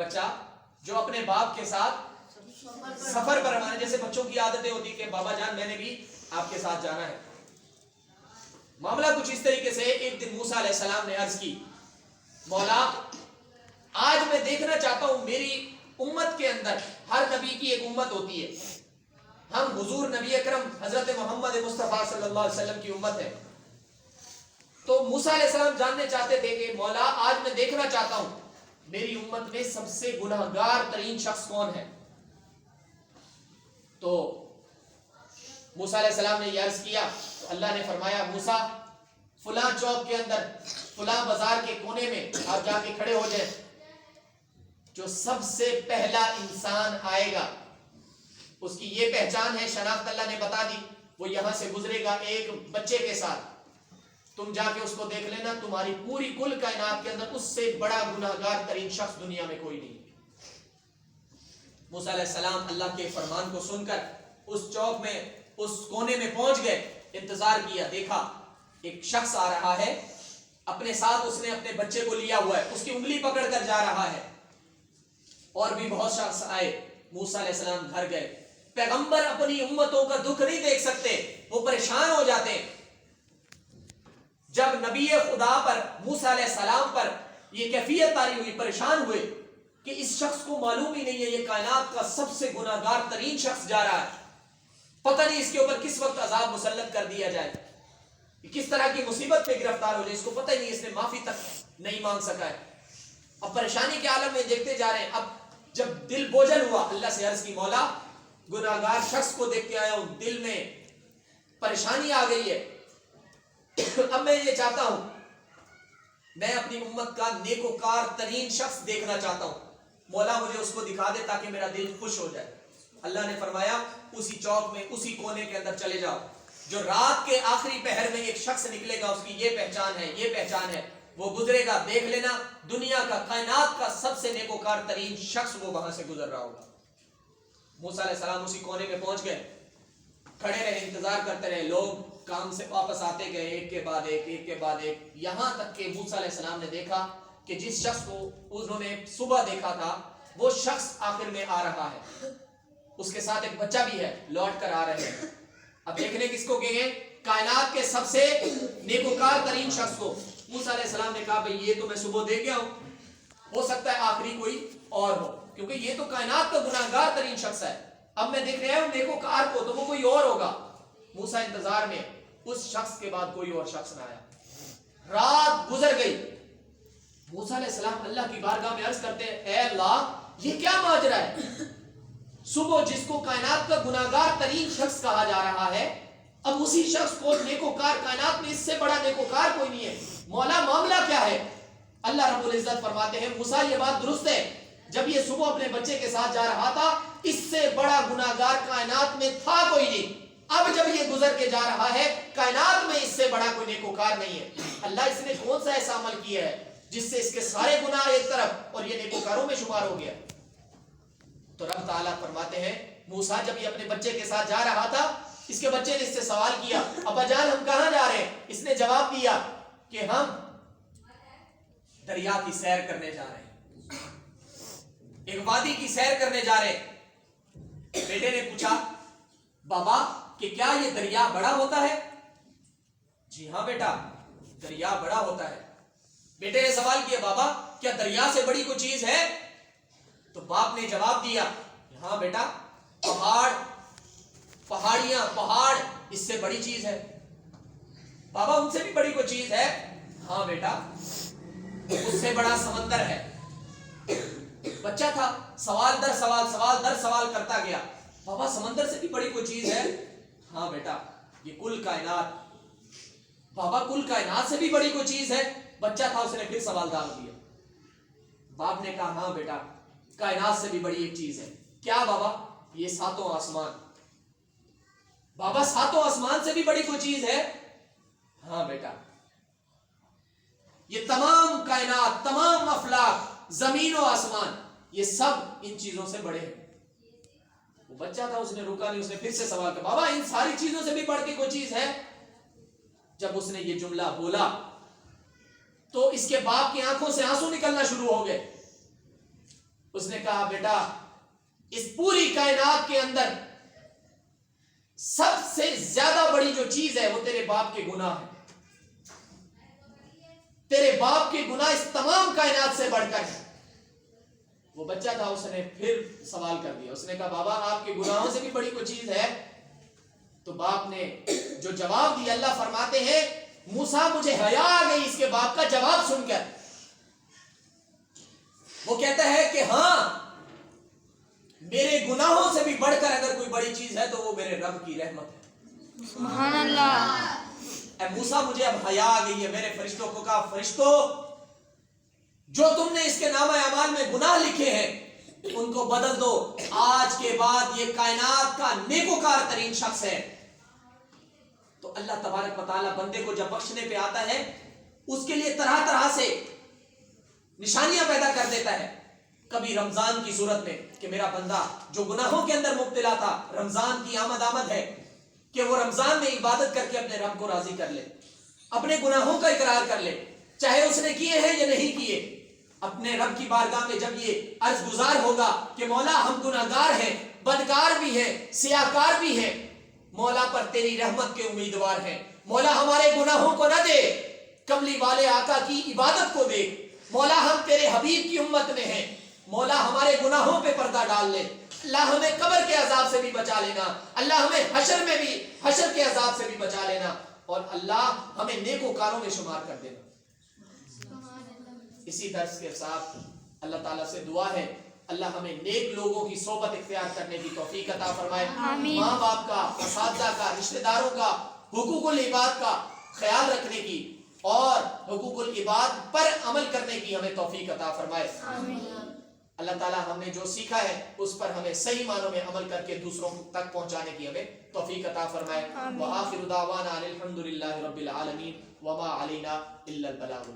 بچہ جو اپنے باپ کے ساتھ سفر پر روانہ، جیسے بچوں کی عادتیں ہوتی کہ بابا جان میں نے بھی آپ کے ساتھ جانا ہے. معاملہ کچھ اس طریقے سے. ایک دن موسیٰ علیہ السلام نے عرض کی مولا آج میں دیکھنا چاہتا ہوں میری امت کے اندر، ہر نبی کی ایک امت ہوتی ہے، ہم حضور نبی اکرم حضرت محمد مصطفیٰ صلی اللہ علیہ وسلم کی امت ہے. تو موسیٰ علیہ السلام جاننے چاہتے تھے کہ مولا آج میں دیکھنا چاہتا ہوں میری امت میں سب سے گناہگار ترین شخص کون ہے. تو موسیٰ علیہ السلام نے یہ عرض کیا تو اللہ نے فرمایا موسیٰ فلاں چوک کے اندر فلاں بازار کے کونے میں آپ جا کے کھڑے ہو جائیں، جو سب سے پہلا انسان آئے گا اس کی یہ پہچان ہے، شناخت اللہ نے بتا دی، وہ یہاں سے گزرے گا ایک بچے کے ساتھ، تم جا کے اس کو دیکھ لینا، تمہاری پوری کل کائنات کے اندر اس سے بڑا گناہگار ترین شخص دنیا میں کوئی نہیں. موسیٰ علیہ السلام اللہ کے فرمان کو سن کر اس چوک میں اس کونے میں پہنچ گئے. انتظار کیا، دیکھا ایک شخص آ رہا ہے، اپنے ساتھ اس نے اپنے بچے کو لیا ہوا ہے، اس کی انگلی پکڑ کر جا رہا ہے. اور بھی بہت شخص آئے. موسیٰ علیہ السلام گھر گئے. پیغمبر اپنی امتوں کا دکھ نہیں دیکھ سکتے، وہ پریشان ہو جاتے ہیں. جب نبی خدا پر موسیٰ علیہ السلام پر یہ کیفیت طاری ہوئی، پریشان ہوئے کہ اس شخص کو معلوم ہی نہیں ہے یہ کائنات کا سب سے گناہگار ترین شخص جا رہا ہے، پتہ نہیں اس کے اوپر کس وقت عذاب مسلط کر دیا جائے، کس طرح کی مصیبت پہ گرفتار ہو جائے، اس کو پتہ ہی نہیں، اس نے معافی تک نہیں مانگ سکا ہے. اب پریشانی کے عالم میں دیکھتے جا رہے ہیں. اب جب دل بوجھل ہوا اللہ سے عرض کی مولا گناہگار شخص کو دیکھ کے آیا ہوں، دل میں پریشانی آ گئی ہے، اب میں یہ چاہتا ہوں میں اپنی امت کا نیکوکار ترین شخص دیکھنا چاہتا ہوں، مولا مجھے اس کو دکھا دے تاکہ میرا دل خوش ہو جائے. اللہ نے فرمایا اسی چوک میں اسی کونے کے اندر چلے جاؤ، جو رات کے آخری پہر میں ایک شخص نکلے گا، اس کی یہ پہچان ہے یہ پہچان ہے، وہ گزرے گا، دیکھ لینا دنیا کا کائنات کا سب سے نیکوکار ترین شخص وہ وہاں سے گزر رہا ہوگا. موسیٰ علیہ السلام اسی کونے میں پہنچ گئے، کھڑے رہے، انتظار کرتے رہے. لوگ کام سے واپس آتے گئے، ایک کے بعد ایک، ایک کے بعد ایک، یہاں تک کہ موسیٰ علیہ السلام نے دیکھا کہ جس شخص کو انہوں نے صبح دیکھا تھا وہ شخص آخر میں آ رہا ہے، اس کے ساتھ ایک بچہ بھی ہے، لوٹ کر آ رہے ہیں. اب دیکھنے کس کو گئے؟ کائنات کے سب سے نیکوکار ترین شخص کو. موسیٰ علیہ السلام نے کہا بھئی یہ تو میں صبح دیکھ گیا ہوں، ہو سکتا ہے آخری کوئی اور ہو، کیونکہ یہ تو کائنات کا گناہگار ترین شخص ہے، اب میں دیکھ رہا ہوں نیکوکار کو، تو وہ کوئی اور ہوگا. موسیٰ انتظار میں، اس شخص کے بعد کوئی اور شخص نہ آیا. رات گزر گئی. موسیٰ علیہ السلام اللہ کی بارگاہ میں عرض کرتے ہیں اے اللہ یہ کیا ماجرا ہے؟ صبح جس کو کائنات کا گناہگار ترین شخص کہا جا رہا ہے، اب اسی شخص کو نیکوکار، کائنات میں اس سے بڑا نیکوکار کوئی نہیں ہے، مولا معاملہ کیا ہے؟ اللہ رب العزت فرماتے ہیں موسیٰ یہ بات درست ہے، جب یہ صبح اپنے بچے کے ساتھ جا رہا تھا اس سے بڑا گناہگار کائنات میں تھا کوئی نہیں، اب جب یہ گزر کے جا رہا ہے کائنات میں اس سے بڑا کوئی نیکوکار نہیں ہے. اللہ اس نے کون سا ایسا عمل کیا ہے جس سے اس کے سارے گناہ ایک طرف اور یہ نیکوکاروں میں شمار ہو گیا؟ تو رب تعالیٰ فرماتے ہیں موسیٰ جب یہ اپنے بچے کے ساتھ جا رہا تھا، اس کے بچے نے اس سے سوال کیا ابا جان ہم کہاں جا رہے ہیں؟ اس نے جواب دیا کہ ہم دریا کی سیر کرنے جا رہے ہیں، ایک وادی کی سیر کرنے جا رہے ہیں. بیٹے نے پوچھا بابا کہ کیا یہ دریا بڑا ہوتا ہے؟ جی ہاں بیٹا دریا بڑا ہوتا ہے. بیٹے نے سوال کیا بابا کیا دریا سے بڑی کوئی چیز ہے؟ تو باپ نے جواب دیا ہاں بیٹا پہاڑیاں، پہاڑ اس سے بڑی چیز ہے. بابا ان سے بھی بڑی کوئی چیز ہے؟ ہاں بیٹا اس سے بڑا سمندر ہے. بچہ تھا، سوال در سوال، سوال در سوال کرتا گیا. بابا سمندر سے بھی بڑی کوئی چیز ہے؟ ہاں بیٹا یہ کل کائنات. بابا کل کائنات سے بھی بڑی کوئی چیز ہے؟ بچہ تھا، اس نے پھر سوال ڈال دیا. باپ نے کہا ہاں بیٹا کائنات سے بھی بڑی ایک چیز ہے. کیا بابا؟ یہ ساتوں آسمان. بابا ساتوں آسمان سے بھی بڑی کوئی چیز ہے؟ ہاں بیٹا یہ تمام کائنات، تمام افلاک، زمین و آسمان، یہ سب ان چیزوں سے بڑے ہیں. وہ بچہ تھا، اس نے رکا نہیں، اس نے پھر سے سوال کیا بابا ان ساری چیزوں سے بھی بڑھ کے کوئی چیز ہے؟ جب اس نے یہ جملہ بولا تو اس کے باپ کی آنکھوں سے آنسو نکلنا شروع ہو گئے. اس نے کہا بیٹا اس پوری کائنات کے اندر سب سے زیادہ بڑی جو چیز ہے وہ تیرے باپ کے گناہ ہے. تیرے باپ کے گناہ اس تمام کائنات سے بڑھ کر ہے. وہ بچہ تھا, اس نے پھر سوال کر دیا. اس نے کہا بابا آپ کے گناہوں سے بھی بڑی کوئی چیز ہے؟ تو باپ نے جو جواب دیا, اللہ فرماتے ہیں موسیٰ مجھے حیا آ گئی اس کے باپ کا جواب سن کر. وہ کہتا ہے کہ ہاں میرے گناہوں سے بھی بڑھ کر اگر کوئی بڑی چیز ہے تو وہ میرے رب کی رحمت ہے. سبحان اللہ. اے موسیٰ مجھے اب حیا آ گئی ہے. میرے فرشتوں کو کہا فرشتوں جو تم نے اس کے نامہ اعمال میں گناہ لکھے ہیں ان کو بدل دو. آج کے بعد یہ کائنات کا نیکوکار ترین شخص ہے. تو اللہ تبارک و تعالیٰ بندے کو جب بخشنے پہ آتا ہے اس کے لیے طرح طرح سے نشانیاں پیدا کر دیتا ہے. کبھی رمضان کی صورت میں کہ میرا بندہ جو گناہوں کے اندر مبتلا تھا, رمضان کی آمد ہے کہ وہ رمضان میں عبادت کر کے اپنے رب کو راضی کر لے, اپنے گناہوں کا اقرار کر لے, چاہے اس نے کیے ہیں یا نہیں کیے. اپنے رب کی بارگاہ میں جب یہ عرض گزار ہوگا کہ مولا ہم گناہگار ہیں, بدکار بھی ہیں, سیاہکار بھی ہیں, مولا پر تیری رحمت کے امیدوار ہیں, مولا ہمارے گناہوں کو نہ دے, کملی والے آقا کی عبادت کو دیکھ, مولا ہم تیرے حبیب کی امت میں ہیں, مولا ہمارے گناہوں پہ پردہ ڈال لے, اللہ ہمیں قبر کے عذاب سے بھی بچا لینا, اللہ ہمیں حشر میں بھی حشر کے عذاب سے بھی بچا لینا, اور اللہ ہمیں نیکوکاروں میں شمار کر دینا. اسی درس کے ساتھ اللہ تعالیٰ سے دعا ہے اللہ ہمیں نیک لوگوں کی صحبت اختیار کرنے کی توفیق عطا فرمائے. ماں باپ کا, اساتذہ کا, رشتہ داروں کا, حقوق العباد کا خیال رکھنے کی اور حقوق العباد پر عمل کرنے کی ہمیں توفیق عطا فرمائے. اللہ تعالیٰ ہم نے جو سیکھا ہے اس پر ہمیں صحیح معنوں میں عمل کر کے دوسروں تک پہنچانے کی ہمیں توفیق عطا فرمائے. وآخر دعوانا الحمدللہ رب العالمین وما علینا الا البلاغ.